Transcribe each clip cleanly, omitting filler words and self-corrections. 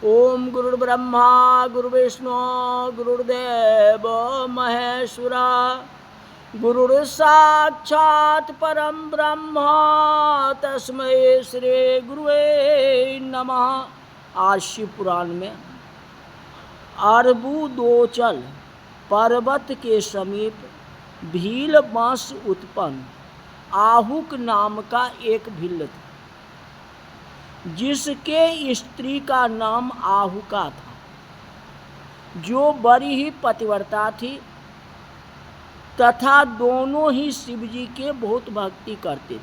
ओम गुरुर्ब्रह्मा गुरुर्विष्णु गुरुर्देव महेश्वरा गुरुर्साक्षात् परम ब्रह्म तस्मै श्री गुरुवे नमः। आज शिव पुराण में अर्बुदोचल पर्वत के समीप भील वंश उत्पन्न आहुक नाम का एक भिल्ल था, जिसके स्त्री का नाम आहुका था, जो बड़ी ही पतिव्रता थी तथा दोनों ही शिवजी के बहुत भक्ति करते थे।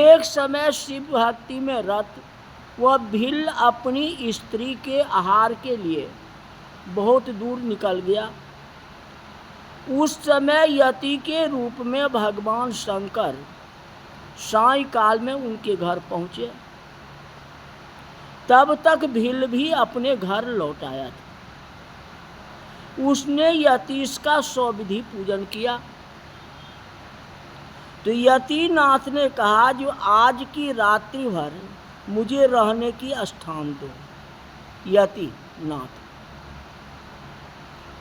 एक समय शिव भक्ति में रत वह भिल्ल अपनी स्त्री के आहार के लिए बहुत दूर निकल गया। उस समय यति के रूप में भगवान शंकर सायंकाल में उनके घर पहुँचे। तब तक भिल्ल भी अपने घर लौट आया था। उसने यतीश का सौविधि पूजन किया तो यतीनाथ ने कहा, जो आज की रात्रि भर मुझे रहने की स्थान दो। यतीनाथ,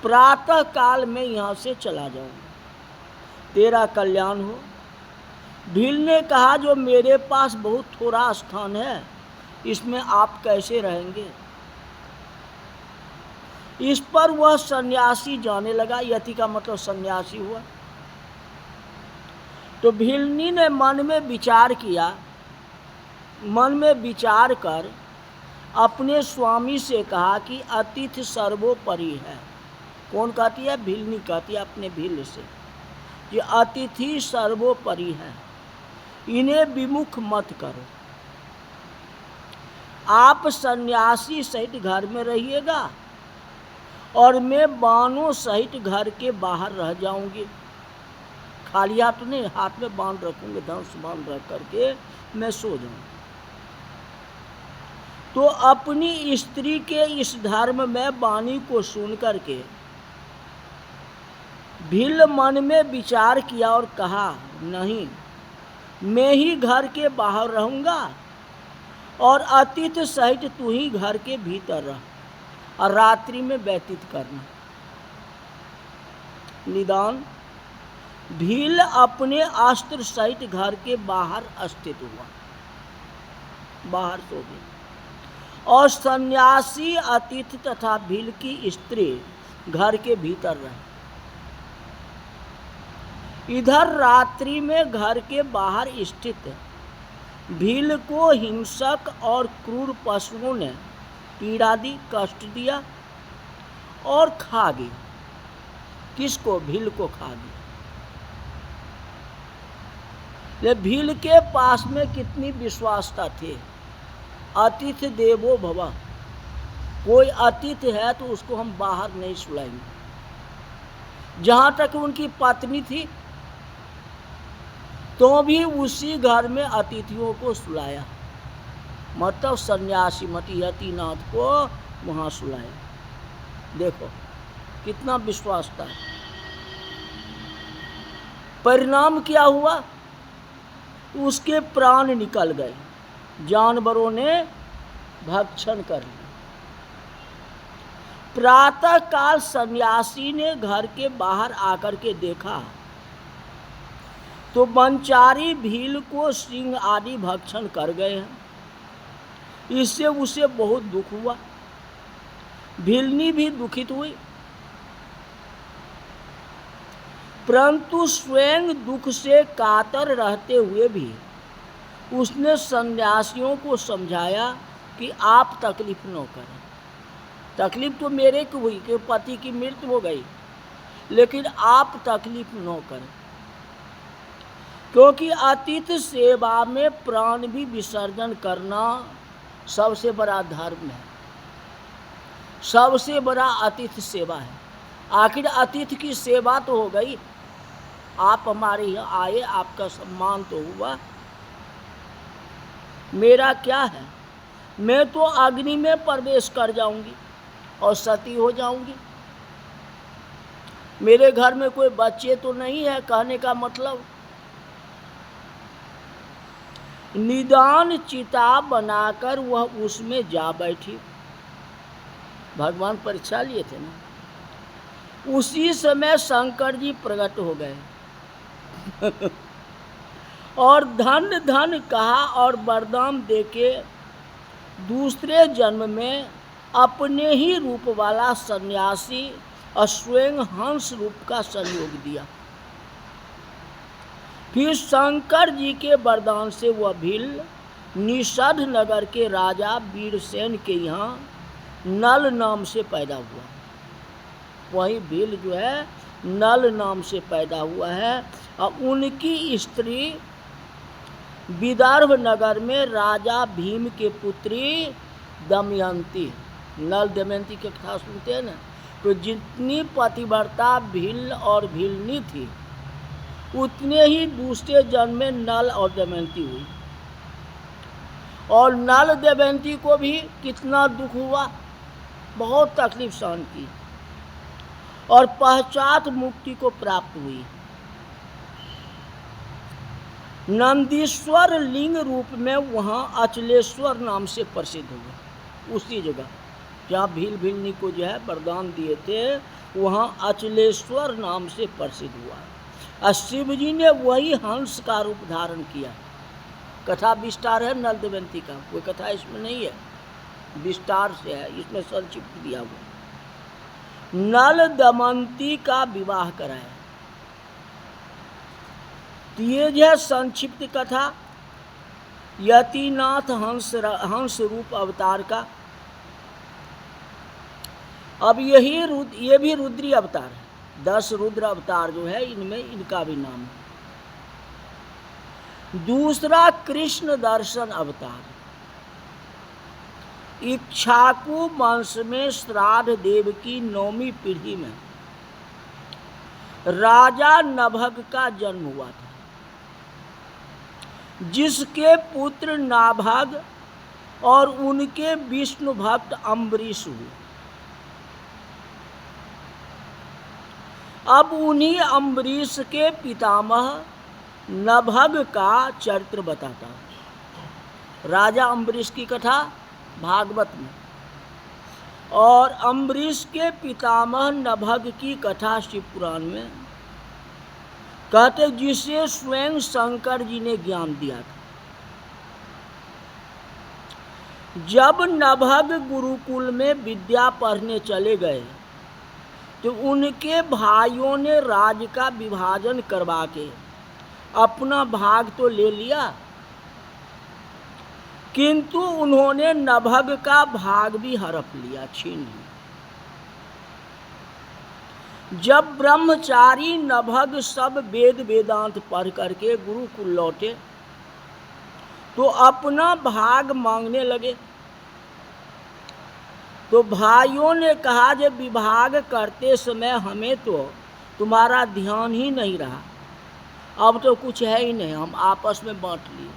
प्रातः काल में यहाँ से चला जाऊंगा, तेरा कल्याण हो। भिल्ल ने कहा, जो मेरे पास बहुत थोड़ा स्थान है, इसमें आप कैसे रहेंगे। इस पर वह सन्यासी जाने लगा। यति का मतलब सन्यासी हुआ। तो भिल्लनी ने मन में विचार किया। मन में विचार कर अपने स्वामी से कहा कि अतिथि सर्वोपरि है। कौन कहती है? भिल्लनी कहती है अपने भिल्ल से, कि अतिथि सर्वोपरि है, इन्हें विमुख मत करो। आप सन्यासी सहित घर में रहिएगा और मैं बाणों सहित घर के बाहर रह जाऊंगी। खाली हाथ नहीं, हाथ में बाण रखूंगे, धनुष बाण रख करके मैं सो जाऊंगी। तो अपनी स्त्री के इस धर्म में वाणी को सुन करके भिल्ल मन में विचार किया और कहा, नहीं, मैं ही घर के बाहर रहूंगा और अतिथि सहित तू ही घर के भीतर रह और रात्रि में व्यतीत करना। निदान भिल्ल अपने अस्त्र सहित घर के बाहर स्थित हुआ, बाहर सो गया और सन्यासी अतिथि तथा भिल्ल की स्त्री घर के भीतर रहे। इधर रात्रि में घर के बाहर स्थित भिल्ल को हिंसक और क्रूर पशुओं ने पीड़ा दी, कष्ट दिया और खा गया। किसको? भिल्ल को खा गया। ले भिल्ल के पास में कितनी विश्वासता थी। अतिथि देवो भव, कोई अतिथि है तो उसको हम बाहर नहीं सुलाएंगे। जहां तक उनकी पत्नी थी तो भी उसी घर में अतिथियों को सुलाया, मतलब सन्यासी मती यतीनाथ को वहां सुलाया। देखो कितना विश्वास था। परिणाम क्या हुआ? उसके प्राण निकल गए, जानवरों ने भक्षण कर लिया। प्रातः काल सन्यासी ने घर के बाहर आकर के देखा तो वनचारी भील को सिंह आदि भक्षण कर गए हैं। इससे उसे बहुत दुख हुआ। भिल्लनी भी दुखित हुई, परंतु स्वयं दुख से कातर रहते हुए भी उसने सन्यासियों को समझाया कि आप तकलीफ न करें। तकलीफ तो मेरे को हुई कि पति की मृत्यु हो गई, लेकिन आप तकलीफ न करें, क्योंकि अतिथि सेवा में प्राण भी विसर्जन करना सबसे बड़ा धर्म है। सबसे बड़ा अतिथि सेवा है। आखिर अतिथि की सेवा तो हो गई, आप हमारे यहाँ आए, आपका सम्मान तो हुआ। मेरा क्या है? मैं तो अग्नि में प्रवेश कर जाऊंगी और सती हो जाऊंगी। मेरे घर में कोई बच्चे तो नहीं है, कहने का मतलब। निदान चिता बनाकर वह उसमें जा बैठी। भगवान परीक्षा लिए थे ना। उसी समय शंकर जी प्रकट हो गए और धन धन कहा और वरदान देके दूसरे जन्म में अपने ही रूप वाला सन्यासी और स्वयं हंस रूप का संयोग दिया। फिर शंकर जी के वरदान से वह भील निषद नगर के राजा वीरसेन के यहाँ नल नाम से पैदा हुआ। वही भील जो है नल नाम से पैदा हुआ है और उनकी स्त्री विदर्भ नगर में राजा भीम के पुत्री दमयंती। नल दमयंती की कथा सुनते हैं ना, तो जितनी पतिव्रता भील और भीलनी थी उतने ही दूसरे जन्म में नल और दमयंती हुई। और नल दमयंती को भी कितना दुख हुआ, बहुत तकलीफ सहन की और पश्चात मुक्ति को प्राप्त हुई। नंदीश्वर लिंग रूप में वहाँ अचलेश्वर नाम से प्रसिद्ध हुए। उसी जगह जहाँ भील भीलनी को जो है वरदान दिए थे वहाँ अचलेश्वर नाम से प्रसिद्ध हुआ। और शिव जी ने वही हंस का रूप धारण किया। कथा विस्तार है नल दमयंती का, कोई कथा इसमें नहीं है, विस्तार से है, इसमें संक्षिप्त दिया हुआ। नल दमयंती का विवाह कराया। तो ये जो है संक्षिप्त कथा यतिनाथ हंस रूप अवतार का। अब ये भी रुद्री अवतार है। 10 रुद्र अवतार जो है इनमें इनका भी नाम है। दूसरा कृष्ण दर्शन अवतार। इक्ष्वाकु वंश में श्राद्ध देव की 9वीं पीढ़ी में राजा नभग का जन्म हुआ था, जिसके पुत्र नाभग और उनके विष्णु भक्त अम्बरीश हुए। अब उन्हीं अम्बरीश के पितामह नभग का चरित्र बताता हूँ। राजा अम्बरीश की कथा भागवत में और अम्बरीश के पितामह नभग की कथा शिव पुराण में। कहते जिसे स्वयं शंकर जी ने ज्ञान दिया था। जब नभग गुरुकुल में विद्या पढ़ने चले गए तो उनके भाइयों ने राज्य का विभाजन करवा के अपना भाग तो ले लिया, किंतु उन्होंने नभग का भाग भी हड़प लिया, छीन लिया। जब ब्रह्मचारी नभग सब वेद वेदांत पढ़ करके गुरुकुल लौटे तो अपना भाग मांगने लगे। तो भाइयों ने कहा जब विभाग करते समय हमें तो तुम्हारा ध्यान ही नहीं रहा, अब तो कुछ है ही नहीं, हम आपस में बांट लिए।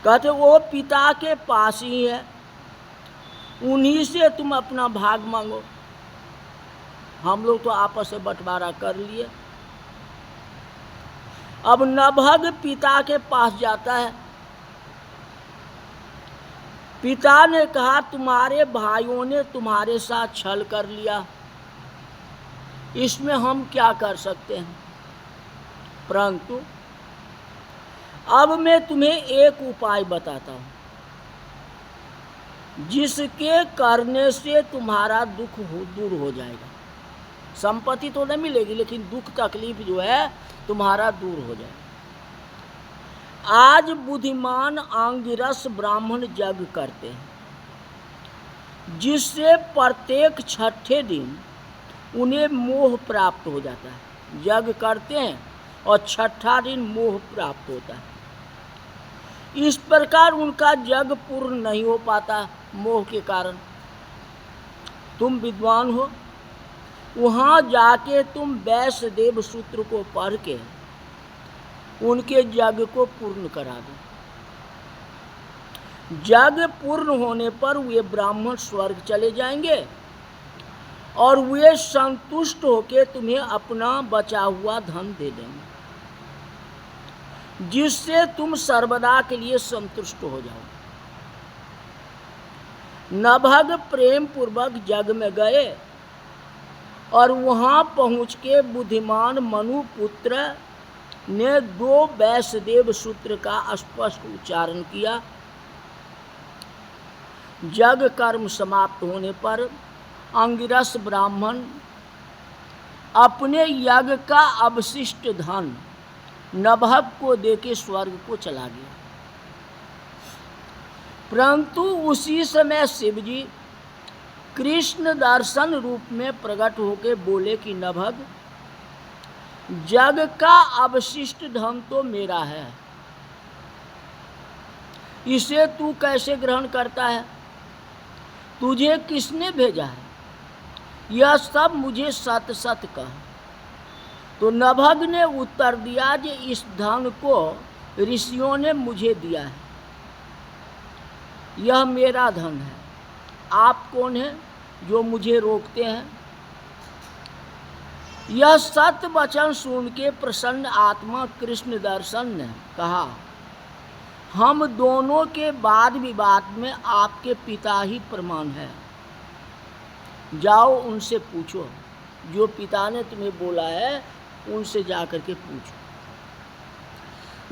कहते वो पिता के पास ही है, उन्हीं से तुम अपना भाग मांगो, हम लोग तो आपस में बंटवारा कर लिए। अब नभग पिता के पास जाता है। पिता ने कहा तुम्हारे भाइयों ने तुम्हारे साथ छल कर लिया, इसमें हम क्या कर सकते हैं, परंतु अब मैं तुम्हें एक उपाय बताता हूं जिसके करने से तुम्हारा दुख दूर हो जाएगा। संपत्ति तो नहीं मिलेगी लेकिन दुख तकलीफ जो है तुम्हारा दूर हो जाएगा। आज बुद्धिमान आंगिरस ब्राह्मण यज्ञ करते हैं, जिससे प्रत्येक छठे दिन उन्हें मोह प्राप्त हो जाता है। यज्ञ करते हैं और छठा दिन मोह प्राप्त होता है। इस प्रकार उनका यज्ञ पूर्ण नहीं हो पाता मोह के कारण। तुम विद्वान हो, वहाँ जाके तुम वैष्णदेव सूत्र को पढ़ के उनके यज्ञ को पूर्ण करा दो। यज्ञ पूर्ण होने पर वे ब्राह्मण स्वर्ग चले जाएंगे और वे संतुष्ट होकर तुम्हें अपना बचा हुआ धन दे देंगे। जिससे तुम सर्वदा के लिए संतुष्ट हो जाओ। नभग प्रेम पूर्वक जग में गए और वहां पहुंच के बुद्धिमान मनु पुत्र ने 2 वैष्णदेव सूत्र का स्पष्ट उच्चारण किया। जग कर्म समाप्त होने पर अंगिरस ब्राह्मण अपने यज्ञ का अवशिष्ट धन नभग को देके स्वर्ग को चला गया। परंतु उसी समय शिव जी कृष्ण दर्शन रूप में प्रकट होकर बोले कि नभग, जग का अवशिष्ट धन तो मेरा है, इसे तू कैसे ग्रहण करता है? तुझे किसने भेजा है? यह सब मुझे सत सत कह। तो नभग ने उत्तर दिया कि इस धन को ऋषियों ने मुझे दिया है, यह मेरा धन है। आप कौन हैं जो मुझे रोकते हैं? यह सत्य वचन सुन के प्रसन्न आत्मा कृष्ण दर्शन ने कहा, हम दोनों के वाद विवाद में आपके पिता ही प्रमाण है। जाओ उनसे पूछो, जो पिता ने तुम्हें बोला है उनसे जाकर के पूछो,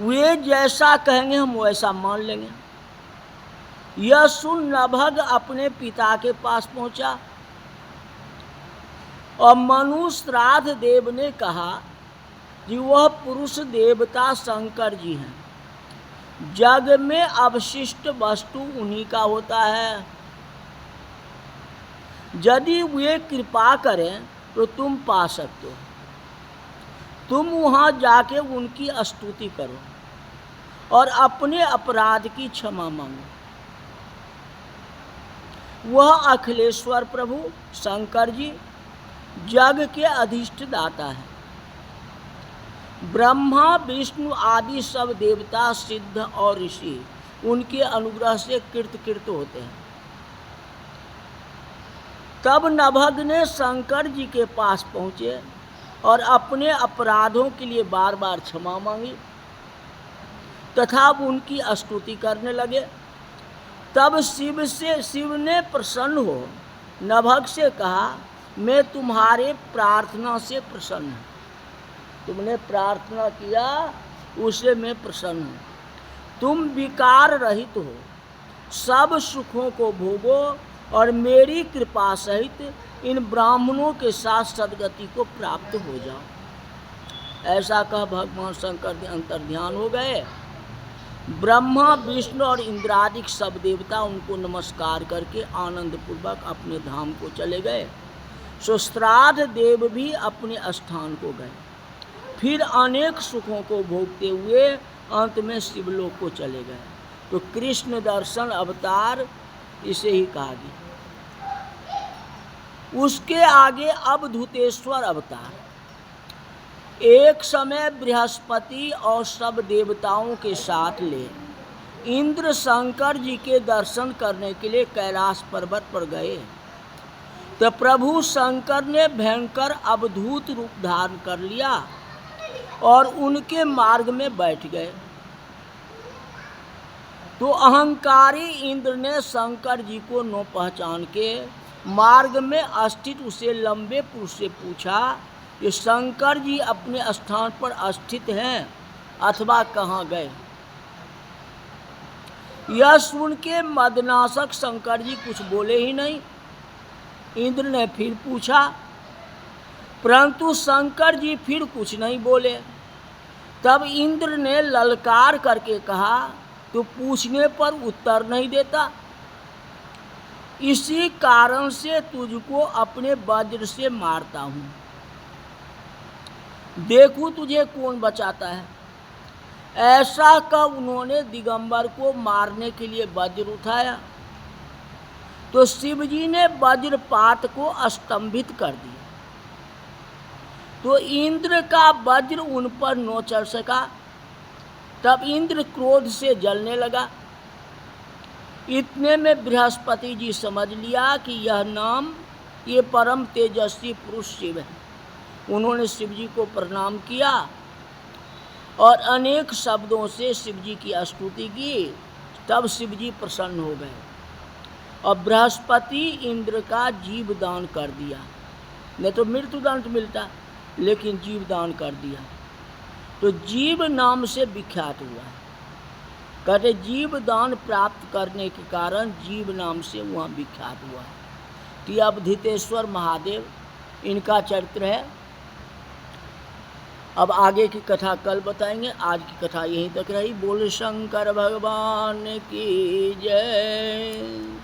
वे जैसा कहेंगे हम वैसा मान लेंगे। यह सुन नभग अपने पिता के पास पहुंचा और मनु श्राद्ध देव ने कहा कि वह पुरुष देवता शंकर जी हैं, जग में अवशिष्ट वस्तु उन्हीं का होता है। यदि वे कृपा करें तो तुम पा सकते हो। तुम वहां जाके उनकी स्तुति करो और अपने अपराध की क्षमा मांगो। वह अखिलेश्वर प्रभु शंकर जी जग के अधिष्ठदाता है। ब्रह्मा विष्णु आदि सब देवता सिद्ध और ऋषि उनके अनुग्रह से कृत होते हैं। तब नभग ने शंकर जी के पास पहुंचे और अपने अपराधों के लिए बार बार क्षमा मांगी तथा उनकी स्तुति करने लगे। तब शिव ने प्रसन्न हो नभग से कहा, मैं तुम्हारे प्रार्थना से प्रसन्न हूँ। तुमने प्रार्थना किया उसे मैं प्रसन्न हूँ। तुम विकार रहित हो, सब सुखों को भोगो और मेरी कृपा सहित इन ब्राह्मणों के साथ सद्गति को प्राप्त हो जाओ। ऐसा कह भगवान शंकर अंतर ध्यान हो गए। ब्रह्मा विष्णु और इंद्रादिक सब देवता उनको नमस्कार करके आनंद पूर्वक अपने धाम को चले गए। सो श्राद्ध देव भी अपने स्थान को गए। फिर अनेक सुखों को भोगते हुए अंत में शिवलोक को चले गए। तो कृष्ण दर्शन अवतार इसे ही कहा गया। उसके आगे अवधूतेश्वर अवतार। एक समय बृहस्पति और सब देवताओं के साथ ले इंद्र शंकर जी के दर्शन करने के लिए कैलाश पर्वत पर गए। तो प्रभु शंकर ने भयंकर अवधूत रूप धारण कर लिया और उनके मार्ग में बैठ गए। तो अहंकारी इंद्र ने शंकर जी को न पहचान के मार्ग में स्थित उसे लंबे पुरुष से पूछा कि शंकर जी अपने स्थान पर स्थित हैं अथवा कहाँ गए। यह सुन के मदनासक शंकर जी कुछ बोले ही नहीं। इंद्र ने फिर पूछा, परंतु शंकर जी फिर कुछ नहीं बोले। तब इंद्र ने ललकार करके कहा, तो पूछने पर उत्तर नहीं देता, इसी कारण से तुझको अपने वज्र से मारता हूँ। देखूं तुझे कौन बचाता है। ऐसा कह उन्होंने दिगंबर को मारने के लिए वज्र उठाया। तो शिव जी ने वज्रपात को स्तंभित कर दिया। तो इंद्र का वज्र उन पर न चढ़ सका। तब इंद्र क्रोध से जलने लगा। इतने में बृहस्पति जी समझ लिया कि यह नाम ये परम तेजस्वी पुरुष शिव है। उन्होंने शिव जी को प्रणाम किया और अनेक शब्दों से शिव जी की स्तुति की। तब शिव जी प्रसन्न हो गए और बृहस्पति इंद्र का जीव दान कर दिया। नहीं तो मृत्यु दंड मिलता, लेकिन जीव दान कर दिया। तो जीव नाम से विख्यात हुआ। कहते जीव दान प्राप्त करने के कारण जीव नाम से वहाँ विख्यात हुआ। कि अवधितेश्वर महादेव, इनका चरित्र है। अब आगे की कथा कल बताएंगे। आज की कथा यहीं तक रही। बोल शंकर भगवान की जय।